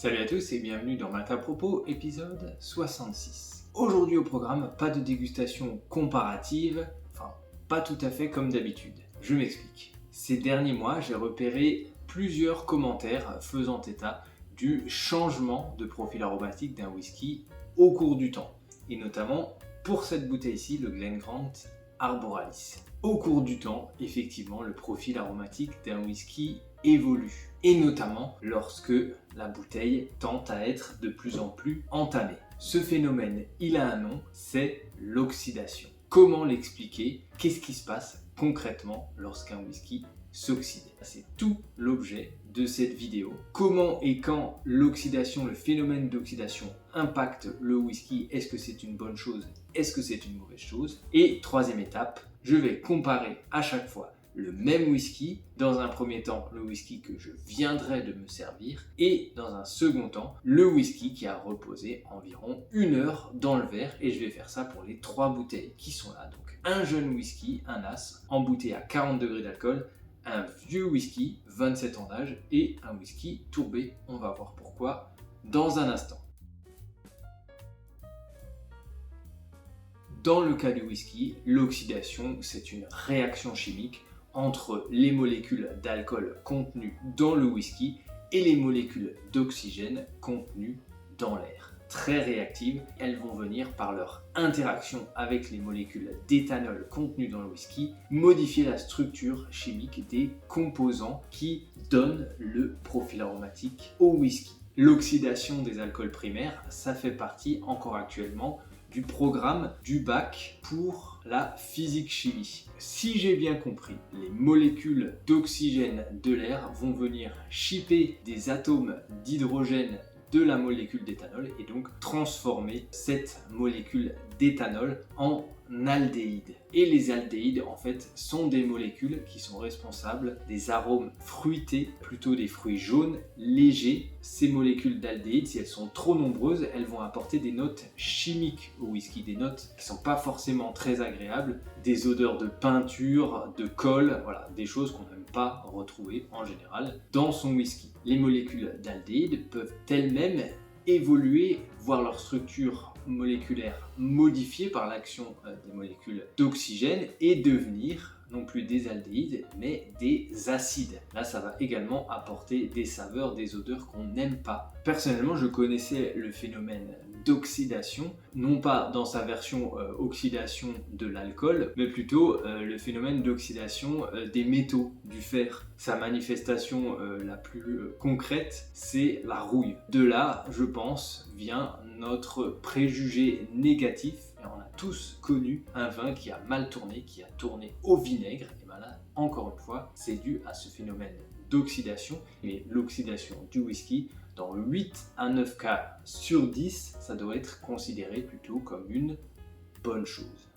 Salut à tous et bienvenue dans Malte à propos, épisode 66. Aujourd'hui au programme, pas de dégustation comparative, enfin pas tout à fait comme d'habitude. Je m'explique. Ces derniers mois, j'ai repéré plusieurs commentaires faisant état du changement de profil aromatique d'un whisky au cours du temps, et notamment pour cette bouteille-ci, le Glengrant Arboralis. Au cours du temps, effectivement, le profil aromatique d'un whisky évolue, et notamment lorsque la bouteille tend à être de plus en plus entamée. Ce phénomène, il a un nom, c'est l'oxydation. Comment l'expliquer? Qu'est-ce qui se passe concrètement lorsqu'un whisky s'oxyde? C'est tout l'objet de cette vidéo. Comment et quand l'oxydation, le phénomène d'oxydation impacte le whisky? Est-ce que c'est une bonne chose? Est-ce que c'est une mauvaise chose? Et troisième étape, je vais comparer à chaque fois le même whisky, dans un premier temps le whisky que je viendrai de me servir et dans un second temps le whisky qui a reposé environ 1 heure dans le verre, et je vais faire ça pour les 3 bouteilles qui sont là. Donc un jeune whisky, un as, embouteillé à 40 degrés d'alcool, un vieux whisky, 27 ans d'âge, et un whisky tourbé. On va voir pourquoi dans un instant. Dans le cas du whisky, l'oxydation, c'est une réaction chimique entre les molécules d'alcool contenues dans le whisky et les molécules d'oxygène contenues dans l'air. Très réactives, elles vont venir par leur interaction avec les molécules d'éthanol contenues dans le whisky modifier la structure chimique des composants qui donnent le profil aromatique au whisky. L'oxydation des alcools primaires, ça fait partie encore actuellement du programme du bac pour la physique-chimie. Si j'ai bien compris, les molécules d'oxygène de l'air vont venir shipper des atomes d'hydrogène de la molécule d'éthanol et donc transformer cette molécule d'éthanol en aldéhyde. Et les aldéhydes en fait sont des molécules qui sont responsables des arômes fruités, plutôt des fruits jaunes, légers. Ces molécules d'aldéhyde, si elles sont trop nombreuses, elles vont apporter des notes chimiques au whisky, des notes qui ne sont pas forcément très agréables, des odeurs de peinture, de colle, voilà, des choses qu'on n'aime pas retrouver en général dans son whisky. Les molécules d'aldéhyde peuvent elles-mêmes évoluer, voir leur structure moléculaire modifiée par l'action des molécules d'oxygène et devenir non plus des aldéhydes mais des acides. Là, ça va également apporter des saveurs, des odeurs qu'on n'aime pas. Personnellement, je connaissais le phénomène d'oxydation, non pas dans sa version oxydation de l'alcool, mais plutôt le phénomène d'oxydation des métaux, du fer. Sa manifestation la plus concrète, c'est la rouille. De là, je pense, vient notre préjugé négatif. Et on a tous connu un vin qui a mal tourné, qui a tourné au vinaigre. Et bien là, encore une fois, c'est dû à ce phénomène d'oxydation. Et l'oxydation du whisky, dans 8 à 9 cas sur 10, ça doit être considéré plutôt comme une bonne chose.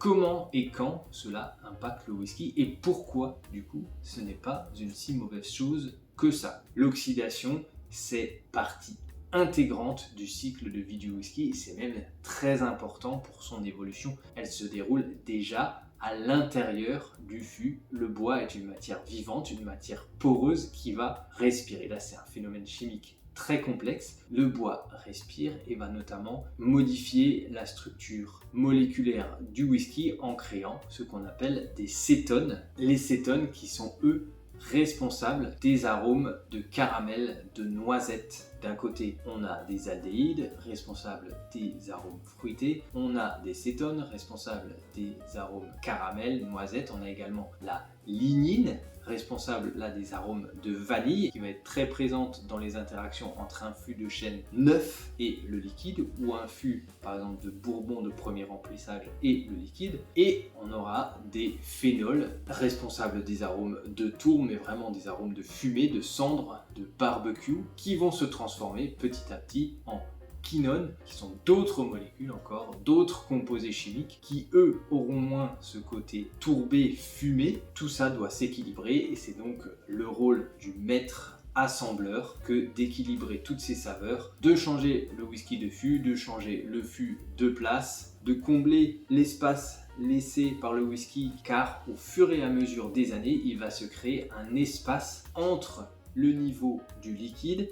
Comment et quand cela impacte le whisky et pourquoi, du coup, ce n'est pas une si mauvaise chose que ça? L'oxydation, c'est partie intégrante du cycle de vie du whisky et c'est même très important pour son évolution. Elle se déroule déjà à l'intérieur du fût. Le bois est une matière vivante, une matière poreuse qui va respirer. Là, c'est un phénomène chimique très complexe. Le bois respire et va notamment modifier la structure moléculaire du whisky en créant ce qu'on appelle des cétones. Les cétones qui sont eux responsables des arômes de caramel, de noisette. D'un côté, on a des aldéhydes responsables des arômes fruités, on a des cétones responsables des arômes caramel, noisette, on a également la lignine responsable là des arômes de vanille qui va être très présente dans les interactions entre un fût de chêne neuf et le liquide ou un fût par exemple de bourbon de premier remplissage et le liquide, et on aura des phénols responsables des arômes de tourbe mais vraiment des arômes de fumée, de cendre, de barbecue qui vont se transformer petit à petit en quinones, qui sont d'autres molécules encore, d'autres composés chimiques qui eux auront moins ce côté tourbé, fumé. Tout ça doit s'équilibrer et c'est donc le rôle du maître assembleur que d'équilibrer toutes ces saveurs, de changer le whisky de fût, de changer le fût de place, de combler l'espace laissé par le whisky, car au fur et à mesure des années, il va se créer un espace entre le niveau du liquide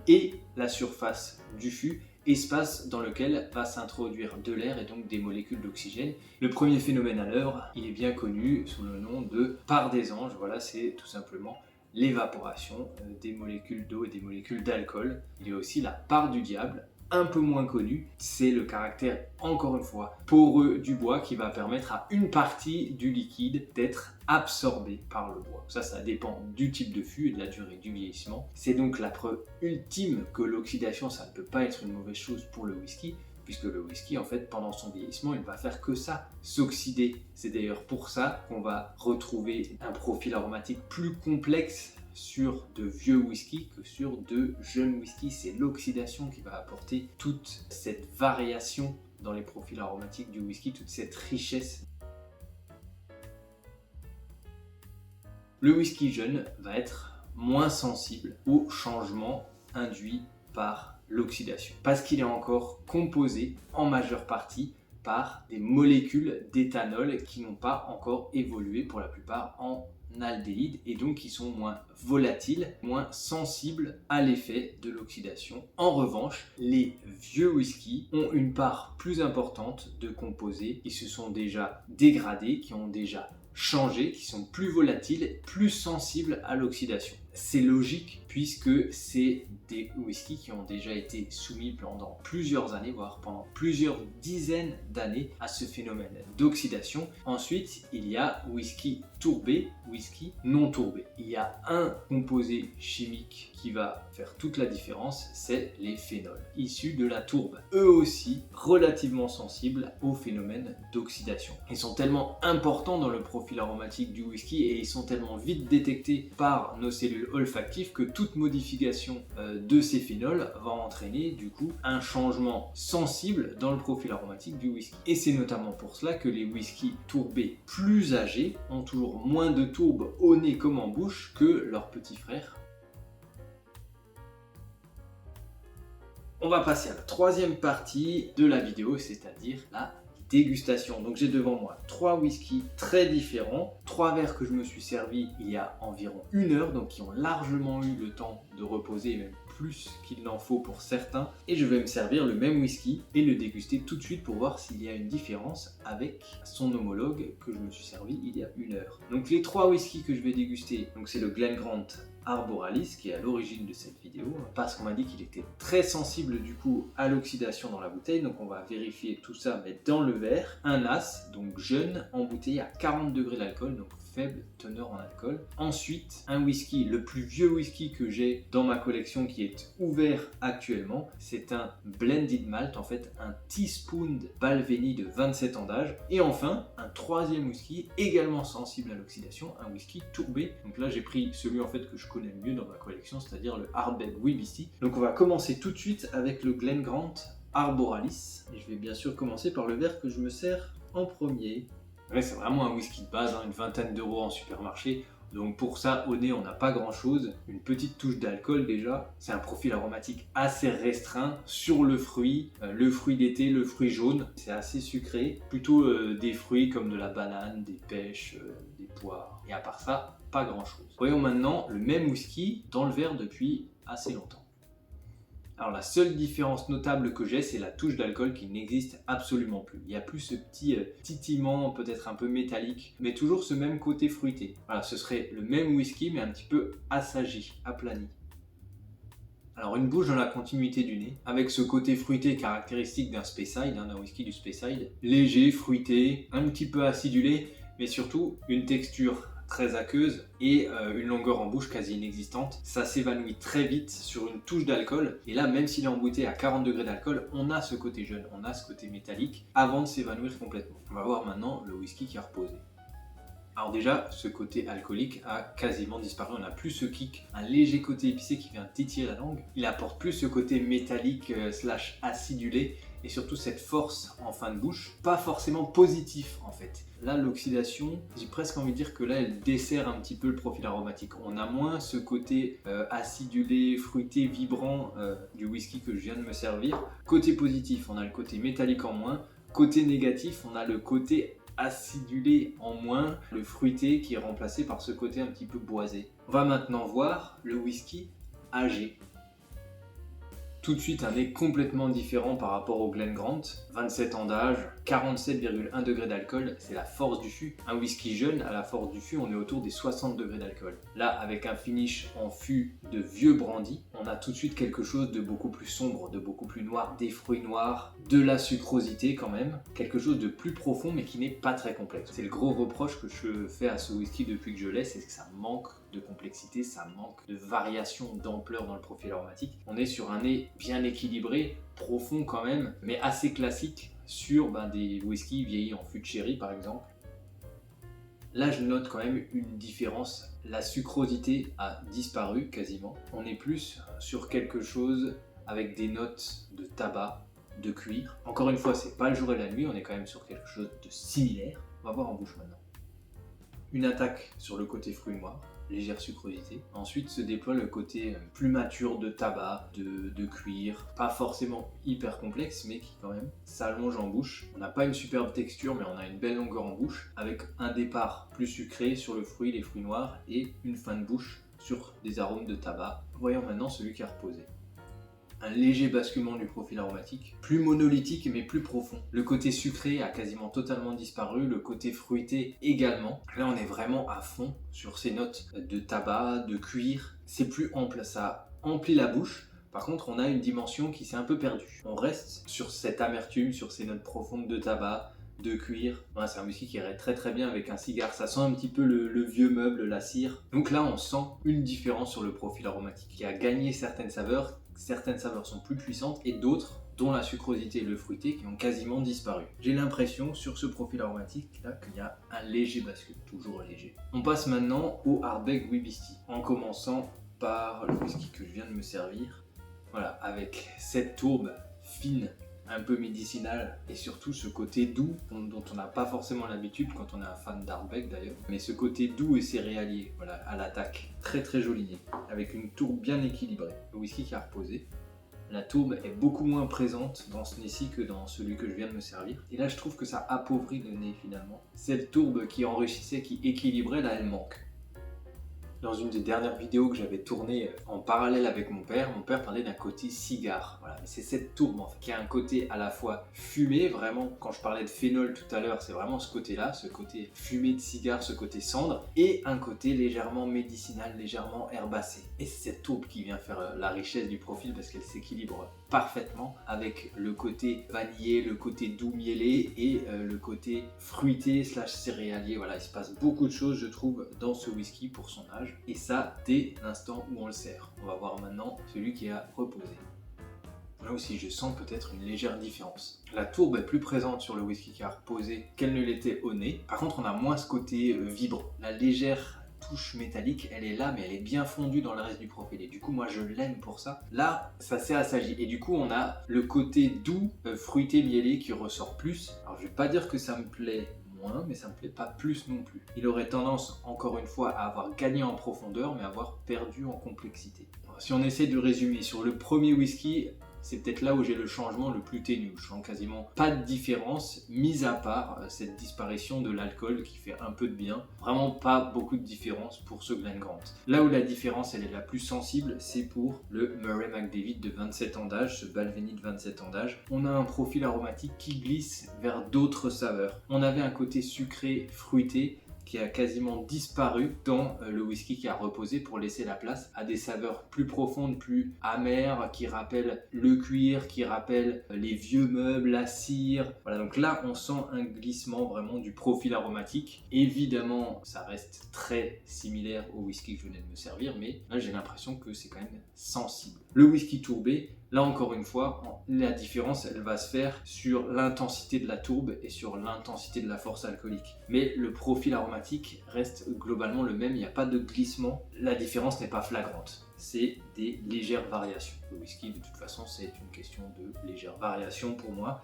et la surface du fût, espace dans lequel va s'introduire de l'air et donc des molécules d'oxygène. Le premier phénomène à l'œuvre, il est bien connu sous le nom de part des anges. Voilà, c'est tout simplement l'évaporation des molécules d'eau et des molécules d'alcool. Il y a aussi la part du diable, un peu moins connu, c'est le caractère, encore une fois, poreux du bois qui va permettre à une partie du liquide d'être absorbée par le bois. Ça dépend du type de fût et de la durée du vieillissement. C'est donc la preuve ultime que l'oxydation, ça ne peut pas être une mauvaise chose pour le whisky, puisque le whisky, en fait, pendant son vieillissement, il va faire que ça, s'oxyder. C'est d'ailleurs pour ça qu'on va retrouver un profil aromatique plus complexe sur de vieux whisky que sur de jeunes whisky. C'est l'oxydation qui va apporter toute cette variation dans les profils aromatiques du whisky, toute cette richesse. Le whisky jeune va être moins sensible aux changements induits par l'oxydation, parce qu'il est encore composé en majeure partie par des molécules d'éthanol qui n'ont pas encore évolué pour la plupart en aldéhyde et donc qui sont moins volatiles, moins sensibles à l'effet de l'oxydation. En revanche, les vieux whisky ont une part plus importante de composés qui se sont déjà dégradés, qui ont déjà changé, qui sont plus volatiles, plus sensibles à l'oxydation. C'est logique puisque c'est des whiskies qui ont déjà été soumis pendant plusieurs années, voire pendant plusieurs dizaines d'années à ce phénomène d'oxydation. Ensuite, il y a whisky tourbé, whisky non tourbé. Il y a un composé chimique qui va faire toute la différence, c'est les phénols, issus de la tourbe. Eux aussi, relativement sensibles au phénomène d'oxydation. Ils sont tellement importants dans le profil aromatique du whisky et ils sont tellement vite détectés par nos cellules olfactives que toute modification de ces phénols va entraîner du coup un changement sensible dans le profil aromatique du whisky. Et c'est notamment pour cela que les whiskys tourbés plus âgés ont toujours moins de tourbe au nez comme en bouche que leurs petits frères. On va passer à la troisième partie de la vidéo, c'est-à-dire la dégustation. Donc j'ai devant moi 3 whiskies très différents, 3 verres que je me suis servi il y a environ 1 heure, donc qui ont largement eu le temps de reposer, même plus qu'il n'en faut pour certains. Et je vais me servir le même whisky et le déguster tout de suite pour voir s'il y a une différence avec son homologue que je me suis servi il y a 1 heure. Donc les 3 whiskies que je vais déguster, donc c'est le Glen Grant Arboralis qui est à l'origine de cette vidéo, parce qu'on m'a dit qu'il était très sensible du coup à l'oxydation dans la bouteille, donc on va vérifier tout ça mais dans le verre. Un as, donc jeune, embouteillé à 40 degrés d'alcool, donc faible teneur en alcool. Ensuite, un whisky, le plus vieux whisky que j'ai dans ma collection qui est ouvert actuellement, c'est un Blended Malt, en fait un teaspoon Balvenie de 27 ans d'âge. Et enfin, un troisième whisky également sensible à l'oxydation, un whisky tourbé. Donc là j'ai pris celui en fait que je connais le mieux dans ma collection, c'est-à-dire le Ardbeg Wibisi. Donc on va commencer tout de suite avec le Glen Grant Arboralis. Et je vais bien sûr commencer par le verre que je me sers en premier. Ouais, c'est vraiment un whisky de base, une vingtaine d'euros en supermarché. Donc pour ça, au nez, on n'a pas grand chose. Une petite touche d'alcool déjà. C'est un profil aromatique assez restreint sur le fruit d'été, le fruit jaune. C'est assez sucré. Plutôt des fruits comme de la banane, des pêches, des poires. Et à part ça, pas grand chose. Voyons maintenant le même whisky dans le verre depuis assez longtemps. Alors la seule différence notable que j'ai, c'est la touche d'alcool qui n'existe absolument plus. Il n'y a plus ce petit titillement peut-être un peu métallique, mais toujours ce même côté fruité. Voilà, ce serait le même whisky mais un petit peu assagi, aplani. Alors une bouche dans la continuité du nez, avec ce côté fruité caractéristique d'un Speyside, d'un whisky du Speyside. Léger, fruité, un petit peu acidulé, mais surtout une texture très aqueuse et une longueur en bouche quasi inexistante. Ça s'évanouit très vite sur une touche d'alcool et là même s'il est embouteillé à 40 degrés d'alcool, on a ce côté jeune, on a ce côté métallique avant de s'évanouir complètement. On va voir maintenant le whisky qui a reposé. Alors déjà, ce côté alcoolique a quasiment disparu, on n'a plus ce kick, un léger côté épicé qui vient titiller la langue. Il apporte plus ce côté métallique slash acidulé et surtout cette force en fin de bouche, pas forcément positif en fait. Là, l'oxydation, j'ai presque envie de dire que là, elle dessert un petit peu le profil aromatique. On a moins ce côté acidulé, fruité, vibrant du whisky que je viens de me servir. Côté positif, on a le côté métallique en moins. Côté négatif, on a le côté acidulé en moins, le fruité qui est remplacé par ce côté un petit peu boisé. On va maintenant voir le whisky âgé. Tout de suite un nez complètement différent par rapport au Glen Grant. 27 ans d'âge, 47,1 degrés d'alcool, c'est la force du fût. Un whisky jeune, à la force du fût, on est autour des 60 degrés d'alcool. Là, avec un finish en fût de vieux brandy, on a tout de suite quelque chose de beaucoup plus sombre, de beaucoup plus noir, des fruits noirs, de la sucrosité quand même, quelque chose de plus profond mais qui n'est pas très complexe. C'est le gros reproche que je fais à ce whisky depuis que je l'ai, c'est que ça manque de complexité, ça manque de variation, d'ampleur dans le profil aromatique. On est sur un nez bien équilibré, profond quand même, mais assez classique sur des whiskies vieillis en fût de sherry par exemple. Là, je note quand même une différence. La sucrosité a disparu quasiment. On est plus sur quelque chose avec des notes de tabac, de cuir. Encore une fois, c'est pas le jour et la nuit, on est quand même sur quelque chose de similaire. On va voir en bouche maintenant. Une attaque sur le côté fruits noirs, légère sucrosité. Ensuite se déploie le côté plus mature de tabac, de cuir, pas forcément hyper complexe, mais qui quand même s'allonge en bouche. On n'a pas une superbe texture, mais on a une belle longueur en bouche, avec un départ plus sucré sur le fruit, les fruits noirs, et une fin de bouche sur des arômes de tabac. Voyons maintenant celui qui a reposé. Un léger basculement du profil aromatique, plus monolithique mais plus profond. Le côté sucré a quasiment totalement disparu, le côté fruité également. Là on est vraiment à fond sur ces notes de tabac, de cuir. C'est plus ample, ça emplit la bouche. Par contre, on a une dimension qui s'est un peu perdue. On reste sur cette amertume, sur ces notes profondes de tabac, de cuir. Ouais, c'est un whisky qui irait très très bien avec un cigare. Ça sent un petit peu le vieux meuble, la cire. Donc là, on sent une différence sur le profil aromatique qui a gagné certaines saveurs. Certaines saveurs sont plus puissantes et d'autres, dont la sucrosité et le fruité, qui ont quasiment disparu. J'ai l'impression sur ce profil aromatique là qu'il y a un léger bascule, toujours léger. On passe maintenant au Ardbeg Wibisty, en commençant par le whisky que je viens de me servir. Voilà, avec cette tourbe fine, un peu médicinale, et surtout ce côté doux dont on n'a pas forcément l'habitude quand on est un fan d'Ardbeg d'ailleurs, mais ce côté doux et céréalier, voilà, à l'attaque, très très joli nez, avec une tourbe bien équilibrée. Le whisky qui a reposé. La tourbe est beaucoup moins présente dans ce nez-ci que dans celui que je viens de me servir, et là je trouve que ça appauvrit le nez finalement. Cette tourbe qui enrichissait, qui équilibrait, là elle manque. Dans une des dernières vidéos que j'avais tournées en parallèle avec mon père parlait d'un côté cigare. Voilà, mais c'est cette tourbe en fait, qui a un côté à la fois fumé, vraiment, quand je parlais de phénol tout à l'heure, c'est vraiment ce côté-là, ce côté fumé de cigare, ce côté cendre, et un côté légèrement médicinal, légèrement herbacé. Et c'est cette tourbe qui vient faire la richesse du profil parce qu'elle s'équilibre parfaitement avec le côté vanillé, le côté doux miellé et le côté fruité / céréalier. Voilà, il se passe beaucoup de choses je trouve dans ce whisky pour son âge, et ça dès l'instant où on le sert. On va voir maintenant celui qui a reposé. Là aussi je sens peut-être une légère différence. La tourbe est plus présente sur le whisky qui a reposé qu'elle ne l'était au nez. Par contre on a moins ce côté vibrant. La légère touche métallique, elle est là, mais elle est bien fondue dans le reste du profil. Et du coup, moi, je l'aime pour ça. Là, ça s'est assagi. Et du coup, on a le côté doux, fruité, miellé qui ressort plus. Alors, je vais pas dire que ça me plaît moins, mais ça me plaît pas plus non plus. Il aurait tendance, encore une fois, à avoir gagné en profondeur, mais à avoir perdu en complexité. Alors, si on essaie de résumer, sur le premier whisky, c'est peut-être là où j'ai le changement le plus ténu. Je sens quasiment pas de différence, mis à part cette disparition de l'alcool qui fait un peu de bien. Vraiment pas beaucoup de différence pour ce Glen Grant. Là où la différence elle est la plus sensible, c'est pour le Murray McDavid de 27 ans d'âge, ce Balvenie de 27 ans d'âge. On a un profil aromatique qui glisse vers d'autres saveurs. On avait un côté sucré, fruité, qui a quasiment disparu dans le whisky qui a reposé pour laisser la place à des saveurs plus profondes, plus amères, qui rappellent le cuir, qui rappellent les vieux meubles, la cire. Voilà, donc là on sent un glissement vraiment du profil aromatique. Évidemment ça reste très similaire au whisky que je venais de me servir, mais là j'ai l'impression que c'est quand même sensible. Le whisky tourbé, là encore une fois, la différence elle va se faire sur l'intensité de la tourbe et sur l'intensité de la force alcoolique. Mais le profil aromatique reste globalement le même, il n'y a pas de glissement, la différence n'est pas flagrante. C'est des légères variations. Le whisky de toute façon c'est une question de légères variations pour moi.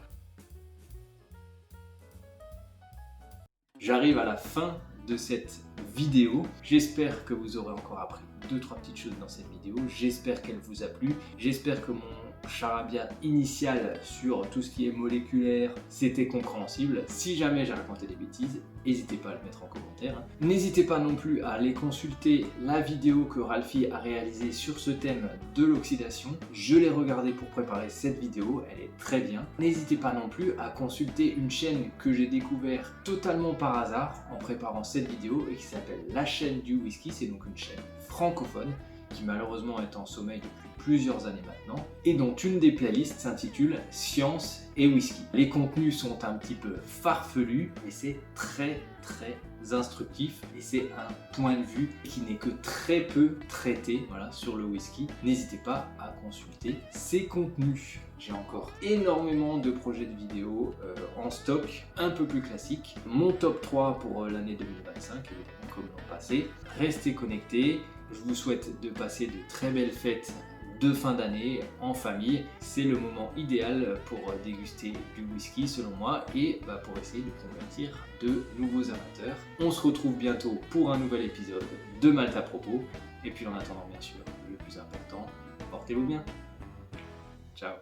J'arrive à la fin de cette vidéo. J'espère que vous aurez encore appris 2-3 petites choses dans cette vidéo. J'espère qu'elle vous a plu. J'espère que mon charabia initial sur tout ce qui est moléculaire, c'était compréhensible. Si jamais j'ai raconté des bêtises, n'hésitez pas à le mettre en commentaire. N'hésitez pas non plus à aller consulter la vidéo que Ralphie a réalisée sur ce thème de l'oxydation. Je l'ai regardée pour préparer cette vidéo, elle est très bien. N'hésitez pas non plus à consulter une chaîne que j'ai découvert totalement par hasard en préparant cette vidéo et qui s'appelle La Chaîne du Whisky. C'est donc une chaîne francophone qui malheureusement est en sommeil depuis plusieurs années maintenant, et dont une des playlists s'intitule Science et Whisky. Les contenus sont un petit peu farfelus, mais c'est très instructif, et c'est un point de vue qui n'est que très peu traité sur le whisky. N'hésitez pas à consulter ces contenus. J'ai encore énormément de projets de vidéos en stock, un peu plus classiques. Mon top 3 pour l'année 2025, évidemment, comme l'an passé. Restez connectés. Je vous souhaite de passer de très belles fêtes de fin d'année en famille. C'est le moment idéal pour déguster du whisky selon moi et pour essayer de convertir de nouveaux amateurs. On se retrouve bientôt pour un nouvel épisode de Malte à propos. Et puis en attendant, bien sûr, le plus important, portez-vous bien. Ciao.